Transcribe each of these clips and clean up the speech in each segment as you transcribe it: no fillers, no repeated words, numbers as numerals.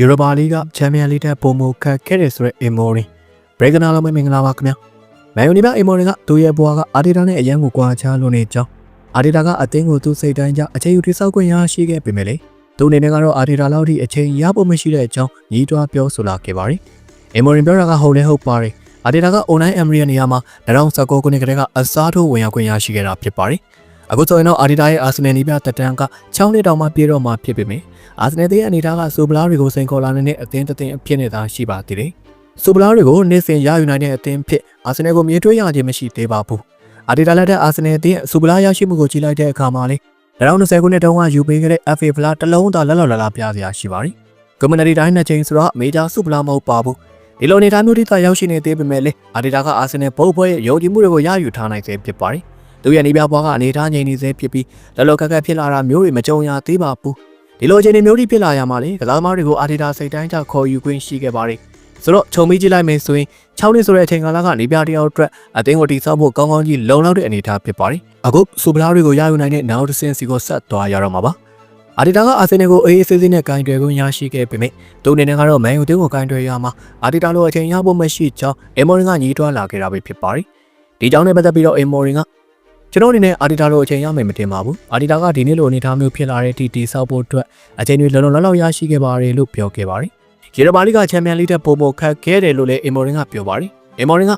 Europa League ချန်ပီယံလိတဲ့ပုံမခတ်ခဲ့တဲ့ဆိုတဲ့ Emory ဘရေဂနာလုံးမင်္ဂလာပါခင်ဗျာမန်ယူနီဘာ Emory ကသူ့ရဲ့ဘွားကအာဒီတာနဲ့အရန်ကိုကွာခြားလို့နေကြောင်းအာဒီတာကအသင်းကိုသူ့စိတ်တိုင်းကြအချိန်ယူတိစောက်ခွင့်ရရှိခဲ့ပေမဲ့လေသူအနေနဲ့ကတော့အာဒီတာလောက်ထိအချိန်ရဖို့မရှိတဲ့အကြောင်းညီးတွားပြောဆိုလာခဲ့ပါတယ် Emory ပြောတာကဟုတ်လဲဟုတ်ပါတယ်အာဒီတာက online Emery ရဲ့နေရာမှာ2019ခုနှစ်ကတည်းကအစားထိုးဝင်ရောက်ခွင့်ရရှိခဲ့တာဖြစ်ပါတယ်အခုဆိုရင်တော့အာဒီတာရဲ့အာဆင်နယ်နီးပြတက်တန်းက6နှစ်တောင်မှပြေတော့မှဖြစ်ပေမယ့်အာဆင်နယ်ရဲ့အနေထားကဆိုဗလာတွေကိုစိန်ခေါ်လာနေတဲ့အသင်းတစ်သင်းအဖြစ်နဲ့သာရှိပါသေးတယ်။ဆိုဗလာတွေကိုနေ့စဉ်ရယူနိုင်တဲ့အသင်းဖြစ်အာဆင်နယ်ကိုမြေထွေးရခြင်းမရှိသေးပါဘူး။အာဒီတာလက်တဲ့အာဆင်နယ်အသင်းဆိုဗလာရရှိမှုကိုကြည့်လိုက်တဲ့အခါမှာလေ2020ခုနှစ်တုန်းကယူပေးခဲ့တဲ့ FA ဖလားတစ်လုံးသာလက်လောက်လာပြစရာရှိပါတယ်။ကွန်မြူနတီတိုင်းနှစ်ချိန်ဆိုတော့မေဂျာဆိုဗလာမဟုတ်ပါဘူး။ဒီလိုအနေထားမျိုးတိကျရောက်ရှိနေသေးပေမဲ့လေအာဒီတာကအာဆင်နယ်ဘုတ်ဘွဲရဲ့ယုံကြည်မှုတွေကိုရယူထားနိုင်သေးဖြစ်ပါတယ်။သူရဲ့နေပြဘွားကအနေထားငြိမ်နေစေဖြစ်ပြီးလောလောကကဖြစ်လာတာမျိုးတွေမကြုံရသေးပါဘူးဒီလိုအခြေအနေမျိုးတွေဖြစ်လာရမှာလေကစားသမားတွေကိုအာဒီတာစိတ်တိုင်းကြခေါ်ယူခွင့်ရှိခဲ့ပါတယ်ဆိုတော့ခြုံပြီးကြည့်လိုက်မယ်ဆိုရင်6နှစ်ဆိုတဲ့အချိန်ကာလကနေပြတယောက်အတွက်အသင်းကိုတည်ဆောက်ဖို့ကောင်းကောင်းကြီးလုံလောက်တဲ့အနေအထားဖြစ်ပါတယ်အခုဆိုဗလာတွေကိုရယူနိုင်တဲ့နောက်တစ်ဆင့်စီကိုဆက်သွားရတော့မှာပါအာဒီတာကအာဆင်နယ်ကိုအေးအေးဆေးဆေးနဲ့ဂိုင်းတွယ်ခွင့်ရရှိခဲ့ပေမဲ့သူအနေနဲ့ကတော့မန်ယူတင်းကိုဂိုင်းတွယ်ရမှာအာဒီတာလိုအချိန်ရဖို့မရှိကြောင်းအမော်ရင်ကညီးတွားလာခဲ့တာပဲဖြစ်ပါတယ်ဒီကြောင့်နဲ့ပတ်သက်ပြီးတော့အမော်ရင်ကကျွန်တော်အနေနဲ့အာဒီတာလိုအချိန်ရမယ်မတင်ပါဘူးအာဒီတာကဒီနေ့လိုအနေထားမျိုးဖြစ်လာတဲ့တီဆောက်ဖို့အတွက်အချိန်တွေလုံလုံလောက်ရရှိခဲ့ပါတယ်လို့ပြောခဲ့ပါတယ်ယူရိုပါလိဂ်ကချန်ပီယံလိတဲ့ပုံပုံခတ်ခဲ့တယ်လို့လည်းအမော်ရင်ကပြောပါတယ်အမော်ရင်က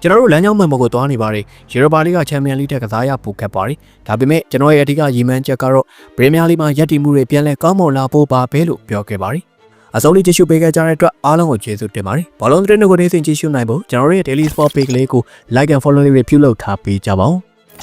ကျွန်တော်တို့လမ်းကြောင်းမှန်ပေါ်ကိုသွားနေပါတယ်ယူရိုပါလိဂ်ကချန်ပီယံလိတဲ့ကစားရပိုခတ်ပါတယ်ဒါပေမဲ့ကျွန်တော်ရဲ့အဓိကရည်မှန်းချက်ကတော့ပရီးမီးယားလိမှာရပ်တည်မှုတွေပြန်လည်ကောင်းမွန်လာဖို့ပါပဲလို့ပြောခဲ့ပါတယ်အဆုံးလေးကြည့်ရှုပေးခဲ့ကြတဲ့အတွက်အားလုံးကိုကျေးဇူးတင်ပါတယ်ဘောလုံးသတင်းတွေကိုနေ့စဉ်ကြည့်ရှုနိုင်ဖို့ကျွန်တော်ရဲ့ Daily Sport Page လေးကို Like and Follow လေးတွေပြုလုပ်ထားပေးကြပါဦး